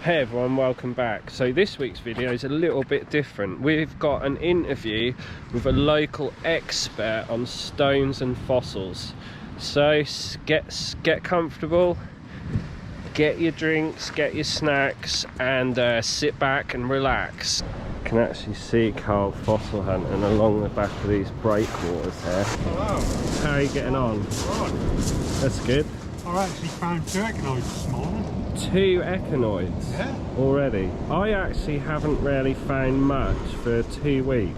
Hey everyone, welcome back. So this week's video is a little bit different. We've got an interview with a local expert on stones and fossils. So get comfortable, get your drinks, get your snacks, and sit back and relax. You can actually see Carl fossil hunting along the back of these breakwaters here. Hello. How are you getting on? Right. That's good. I actually found 2 echinoids this morning. 2 echinoids? Yeah. Already? I actually haven't really found much for 2 weeks.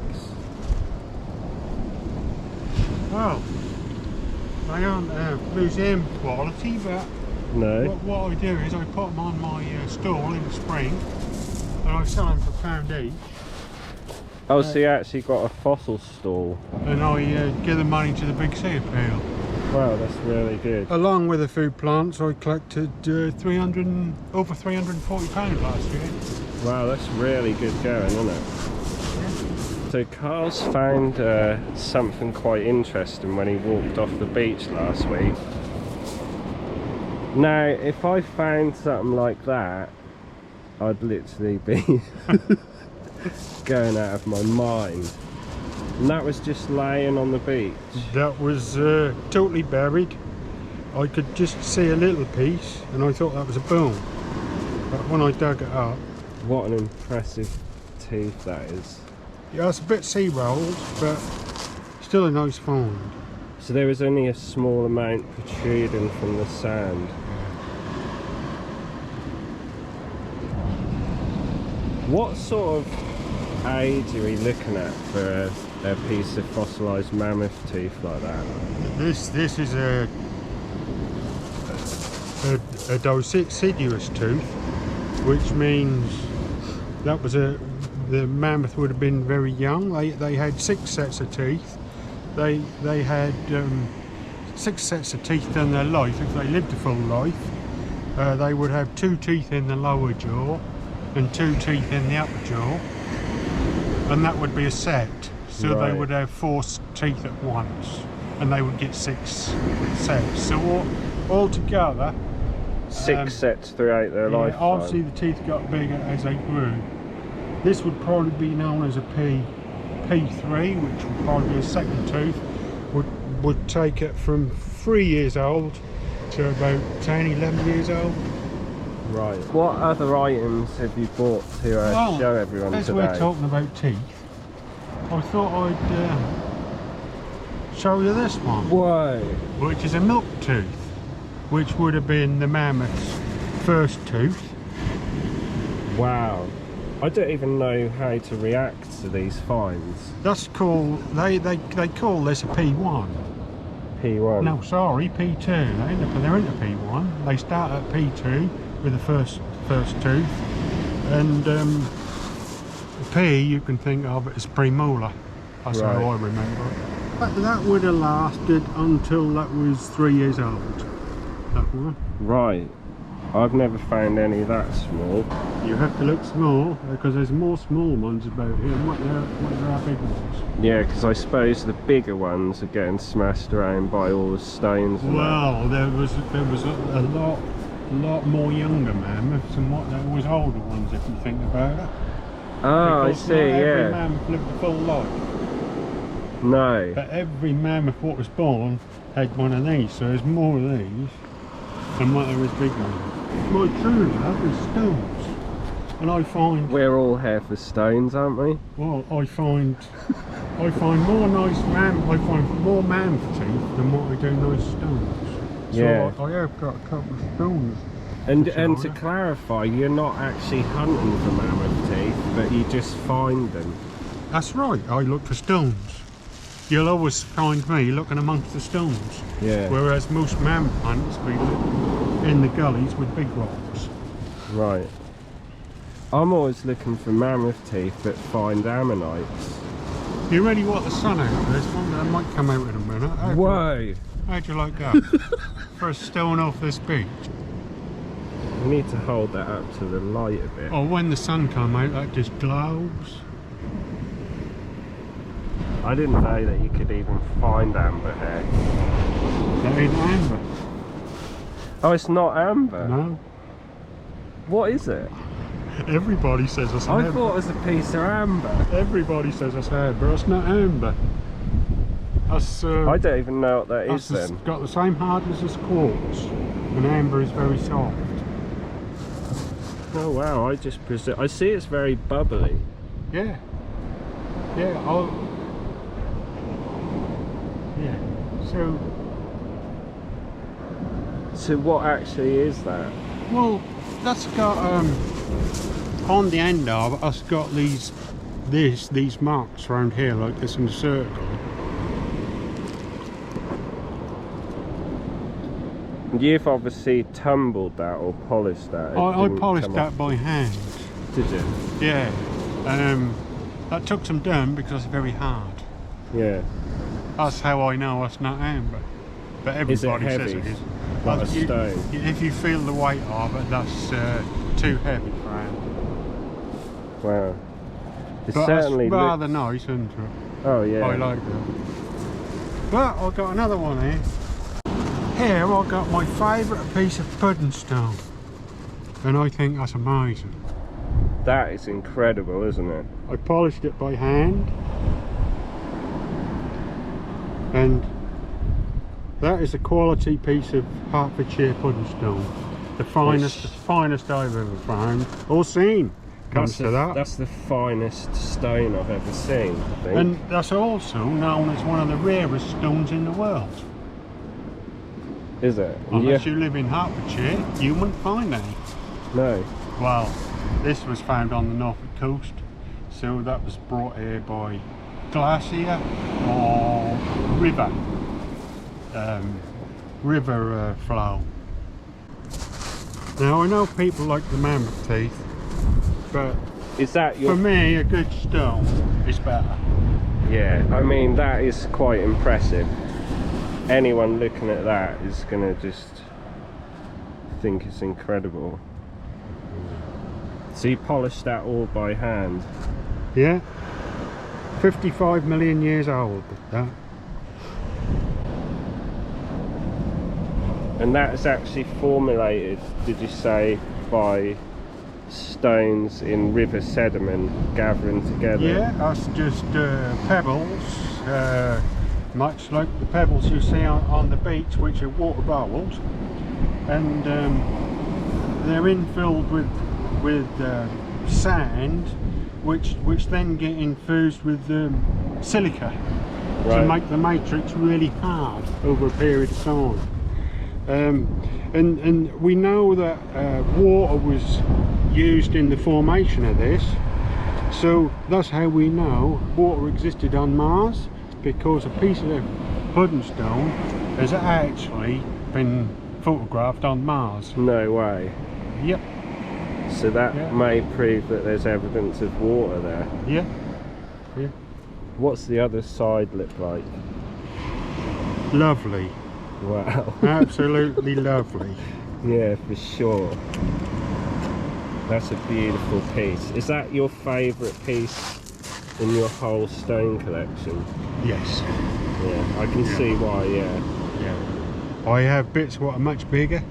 Well, they aren't museum quality, but No? what I do is I put them on my stall in the spring and I sell them for £1 each. Oh, so you actually got a fossil stall? And I give the money to the Big Sea Appeal. Wow, that's really good. Along with the food plants, I collected over £340 last year. Wow, that's really good going, isn't it? Yeah. So Carl's found something quite interesting when he walked off the beach last week. Now, if I found something like that, I'd literally be going out of my mind. And that was just laying on the beach. That was totally buried. I could just see a little piece and I thought that was a bone. But when I dug it up... What an impressive tooth that is. Yeah, it's a bit sea rolled, but still a nice find. So there was only a small amount protruding from the sand. What sort of age are we looking at for a piece of fossilized mammoth tooth like that? This is a deciduous tooth, which means that was the mammoth would have been very young. They had 6 sets of teeth. They had 6 sets of teeth in their life. If they lived a full life, they would have 2 teeth in the lower jaw and 2 teeth in the upper jaw, and that would be a set. So Right. they would have 4 teeth at once, and they would get 6 sets. So all together, 6 sets throughout their life. obviously the teeth got bigger as they grew. This would probably be known as a P3, which would probably be a second tooth. Would take it from 3 years old to about 10, 11 years old. Right. What other items have you bought to show everyone as today? we're talking about teeth, I thought I'd show you this one. Whoa. Which is a milk tooth, which would have been the mammoth's first tooth. Wow. I don't even know how to react to these finds. That's called, they call this a P1. P1. No, sorry, P2. They're into P1. They start at P2 with the first tooth, and P you can think of it as premolar. That's Right. how I remember it. But that would have lasted until that was 3 years old. That one. Right. I've never found any that small. You have to look small because there's more small ones about here than what there are big ones. Yeah, because I suppose the bigger ones are getting smashed around by all the stones and that. Well, there was a lot more younger mammoths than what there was older ones, if you think about it. Oh, I Because see, not every yeah. mammoth lived a full life. No. But every mammoth what was born had one of these, so there's more of these than what there was big ones. My true love is stones, and I find, We're all here for stones, aren't we? well, I find more nice I find more mammoth teeth than what I do nice stones. So Yeah. I have got a couple of stones. And Sure. to clarify, you're not actually hunting for mammoth teeth, but you just find them. That's right, I look for stones. You'll always find me looking amongst the stones. Yeah. Whereas most mammoth hunters be in the gullies with big rocks. Right. I'm always looking for mammoth teeth but find ammonites. You ready what the sun out of this one? That might come out in a minute. Whoa! How'd you like that? For a stone off this beach. You need to hold that up to the light a bit. Oh, when the sun come out, that just glows. I didn't know that you could even find amber here. That ain't amber. Oh, it's not amber? No. What is it? Everybody says that's I amber. thought it was a piece of amber. Everybody says that's amber. It's not amber. That's, I don't even know what that is it's then. got the same hardness as quartz, and amber is very soft. Oh wow, I just presume. I see it's very bubbly. Yeah. Yeah. Yeah. So what actually is that? Well, that's got on the end of it, it's got these marks around here like this in a circle. You've obviously tumbled that or polished that. I polished that by hand. Did you? Yeah. That took some doing because it's very hard. Yeah. That's how I know it's not amber. But everybody says it is. Like a stone? If you feel the weight of it, that's too heavy for amber. Wow. It But certainly it's rather looks... nice, isn't it? Oh yeah. I like that. But I've got another one here. Here I've got my favourite piece of puddingstone. And I think that's amazing. That is incredible, isn't it? I polished it by hand. And that is a quality piece of Hertfordshire puddingstone. The finest I've ever found or seen. Comes to that. That's the finest stone I've ever seen, I think. And that's also known as one of the rarest stones in the world. Is it? Unless you live in Hertfordshire, you wouldn't find any. No. Well, this was found on the Norfolk coast, so that was brought here by glacier or river flow. Now I know people like the mammoth teeth, but Is that your... for me a good stone is better. Yeah, I mean that is quite impressive. Anyone looking at that is gonna just think it's incredible. So you polished that all by hand? Yeah, 55 million years old, that. And that's actually formulated, did you say, by stones in river sediment gathering together? Yeah, that's just pebbles, much like the pebbles you see on the beach, which are water bubbles, and they're infilled with sand, which then get infused with silica to make the matrix really hard over a period of time. And we know that water was used in the formation of this, so that's how we know water existed on Mars, because a piece of puddingstone has actually been photographed on Mars. No way. Yep. So that may prove that there's evidence of water there. Yeah. Yeah. What's the other side look like? Lovely. Wow. Absolutely lovely. Yeah, for sure. That's a beautiful piece. Is that your favourite piece in your whole stone collection? Yes. Yeah, I can see why, yeah. Yeah. I have bits what are much bigger,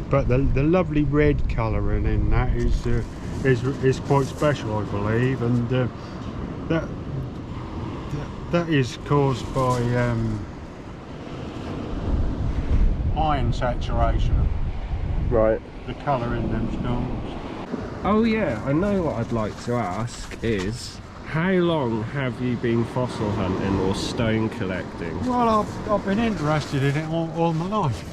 but the lovely red colouring in that is quite special, I believe, and that is caused by iron saturation. Right. The colour in them stones. Oh yeah, I know what I'd like to ask is, how long have you been fossil hunting or stone collecting? Well, I've been interested in it all my life.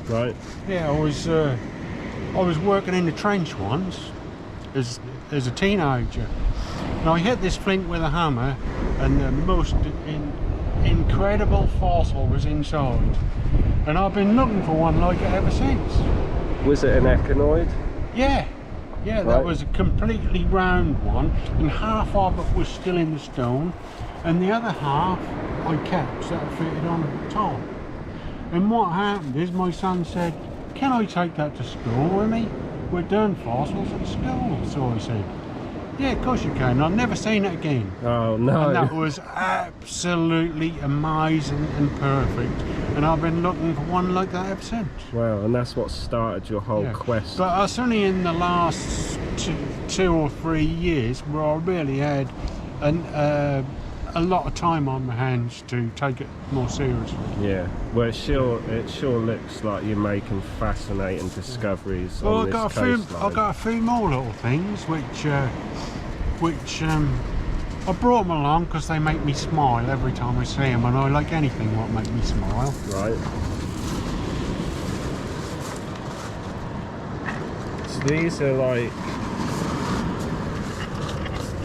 Right. Yeah, I was working in the trench once as a teenager, and I hit this flint with a hammer, and the most incredible fossil was inside, and I've been looking for one like it ever since. Was it an echinoid? Yeah, that Right. was a completely round one, and half of it was still in the stone, and the other half I kept so it fitted on top. And what happened is my son said, "Can I take that to school with me? We're doing fossils at school." So I said, "Yeah, of course you can." I've never seen it again. Oh no. And that was absolutely amazing and perfect. And I've been looking for one like that ever since. Wow, and that's what started your whole quest. But it's only in the last 2 or 3 years where I really had a lot of time on my hands to take it more seriously. Yeah, well it sure looks like you're making fascinating discoveries on this coastline. I've got a few more little things which I brought them along because they make me smile every time I see them, and I like anything what make me smile. Right. So these are like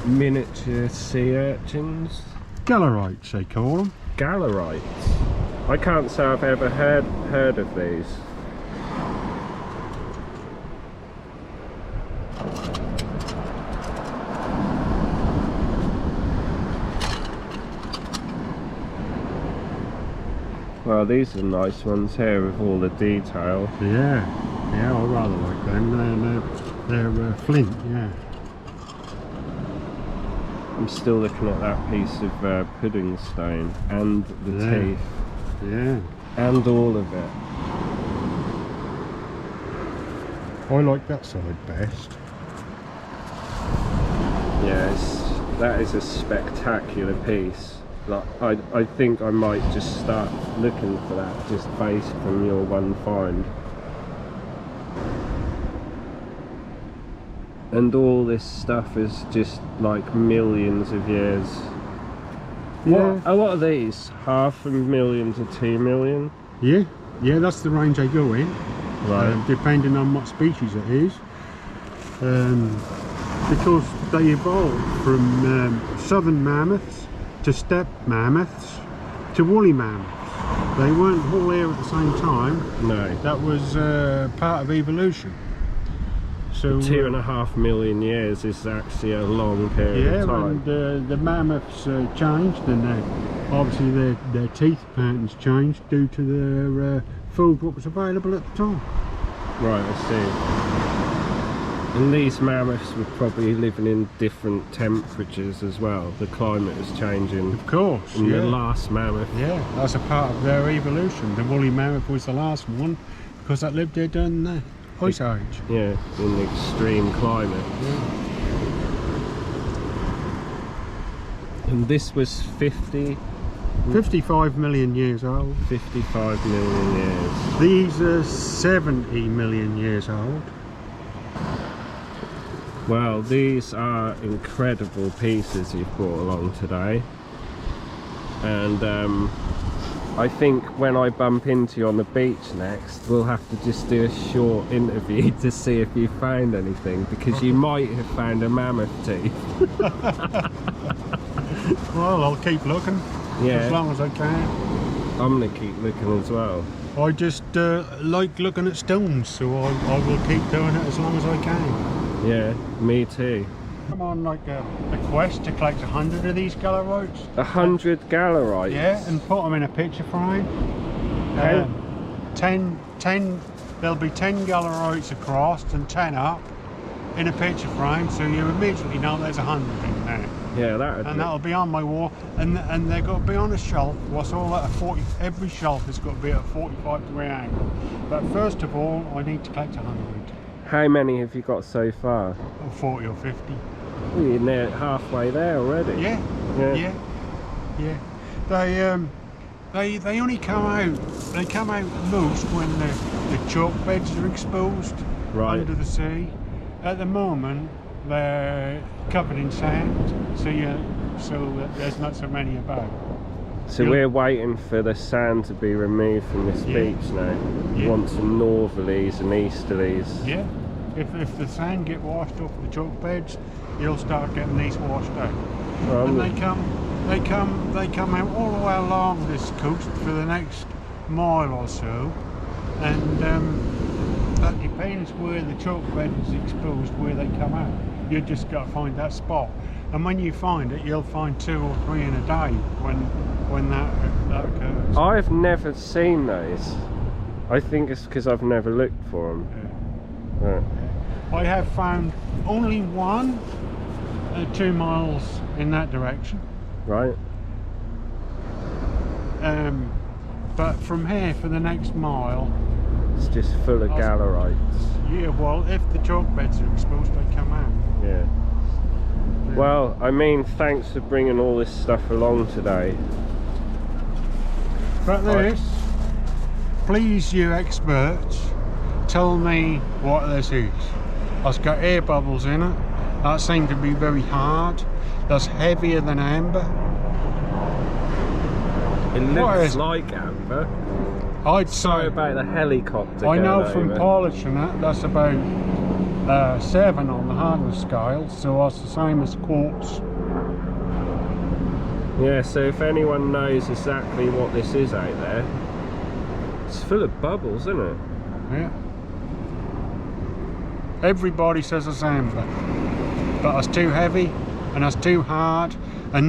miniature sea urchins. Gallerites they call them. Gallerites. I can't say I've ever heard of these. Well, these are nice ones here with all the detail. Yeah, I rather like them. They're flint, yeah. I'm still looking at that piece of puddingstone and the teeth. Yeah. And all of it. I like that side best. Yes, that is a spectacular piece. Like, I think I might just start looking for that just based from your one find. And all this stuff is just like millions of years. Yeah. What are these? 500,000 to 2 million? Yeah, that's the range they go in. Right. Depending on what species it is. Because they evolved from southern mammoths to steppe mammoths to woolly mammoths. They weren't all there at the same time. No. That was part of evolution. So 2.5 million years is actually a long period of time. And the mammoths changed, and obviously their teeth patterns changed due to their food what was available at the time. Right, I see. And these mammoths were probably living in different temperatures as well. The climate was changing. Of course. And the last mammoth. Yeah, that's a part of their evolution. The woolly mammoth was the last one because that lived there during the Ice Age. Yeah, in the extreme climate. Yeah. And this was 55 million years old. 55 million years. These are 70 million years old. Well, these are incredible pieces you've brought along today. And I think when I bump into you on the beach next, we'll have to just do a short interview to see if you found anything, because you might have found a mammoth teeth. Well, I'll keep looking as long as I can. I'm going to keep looking as well. I just like looking at stones, so I will keep doing it as long as I can. Yeah, me too. I'm on like a quest to collect 100 of these gallerites. 100 gallerites? Yeah, and put them in a picture frame. 10, there'll be 10 gallerites across and 10 up in a picture frame, so you immediately know there's 100 in there. Yeah, that'll be on my wall, and they've got to be on a shelf. What's all at a 40? Every shelf has got to be at a 45-degree angle. But first of all, I need to collect 100. How many have you got so far? 40 or 50. Well, you're near halfway there already. Yeah. They only come out. They come out most when the chalk beds are exposed under the sea. At the moment, they're covered in sand, so there's not so many about. So we're waiting for the sand to be removed from this beach now. You want some northerlies and easterlies. Yeah. If the sand get washed off the chalk beds, you'll start getting these washed out. And they come out all the way along this coast for the next mile or so, and that depends where the chalk bed is exposed, where they come out. You just got to find that spot, and when you find it, you'll find 2 or 3 in a day when that occurs. I've never seen those. I think it's because I've never looked for them. Yeah. I have found only one 2 miles in that direction. Right. But from here for the next mile, it's just full of gallerites. Yeah, well, if the chalk beds are exposed, they come out. Yeah. Well, I mean, thanks for bringing all this stuff along today. But this, please you experts, tell me what this is. It's got air bubbles in it. That seems to be very hard. That's heavier than amber. It looks like amber. I'd Sorry say, about the helicopter. I know going from over. polishing it, that's about 7 on the hardness scale, so that's the same as quartz. Yeah, so if anyone knows exactly what this is out there, it's full of bubbles, isn't it? Yeah. Everybody says it's amber, but it's too heavy and it's too hard. A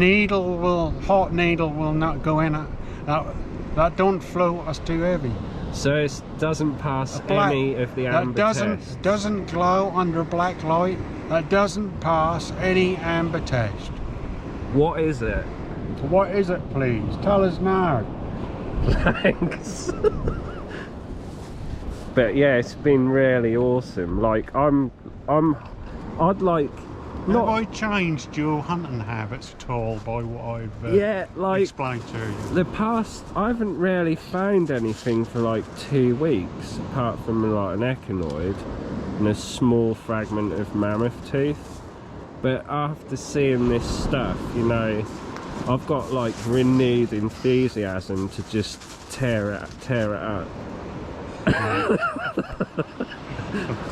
hot needle will not go in it. That don't float, it's too heavy. So it doesn't pass any of the amber That doesn't glow under black light. That doesn't pass any amber test. What is it? What is it, please? Tell us now. Thanks. But yeah, it's been really awesome. Like I'd like Have I changed your hunting habits at all by what I've explained to you? The past, I haven't really found anything for like 2 weeks, apart from like an echinoid and a small fragment of mammoth tooth. But after seeing this stuff, you know, I've got like renewed enthusiasm to just tear it up.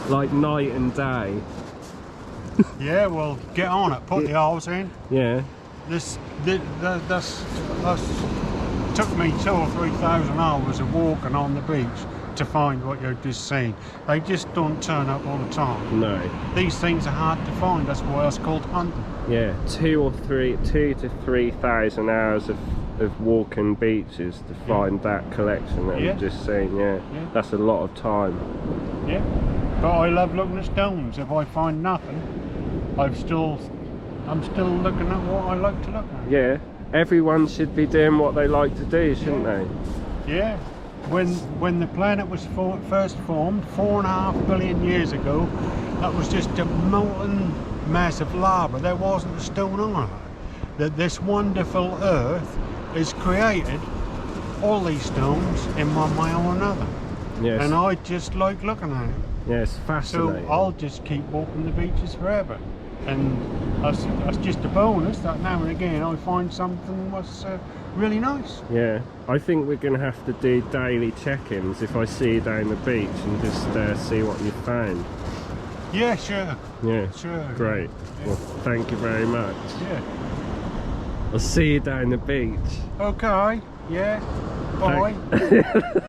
Like night and day. Yeah, well, get on it. Put the holes in. Yeah. That's took me 2,000 or 3,000 hours of walking on the beach to find what you've just seen. They just don't turn up all the time. No. These things are hard to find. That's why it's called hunting. Yeah, 2 to 3,000 hours of walking beaches to find that collection that we've just seen. Yeah, that's a lot of time. Yeah, but I love looking at stones. If I find nothing, I'm still looking at what I like to look at. Yeah, everyone should be doing what they like to do, shouldn't they? Yeah. When the planet was first formed 4.5 billion years ago, that was just a molten mass of lava. There wasn't a stone on it. That this wonderful Earth has created all these stones in one way or another. Yes. And I just like looking at it. Yeah, it's fascinating. So I'll just keep walking the beaches forever. And that's just a bonus that now and again I find something was really nice. Yeah, I think we're going to have to do daily check-ins if I see you down the beach and just see what you found. Yeah, sure. Yeah, sure. Great. Yeah. Well, thank you very much. Yeah. I'll see you down the beach. Okay. Yeah. Bye.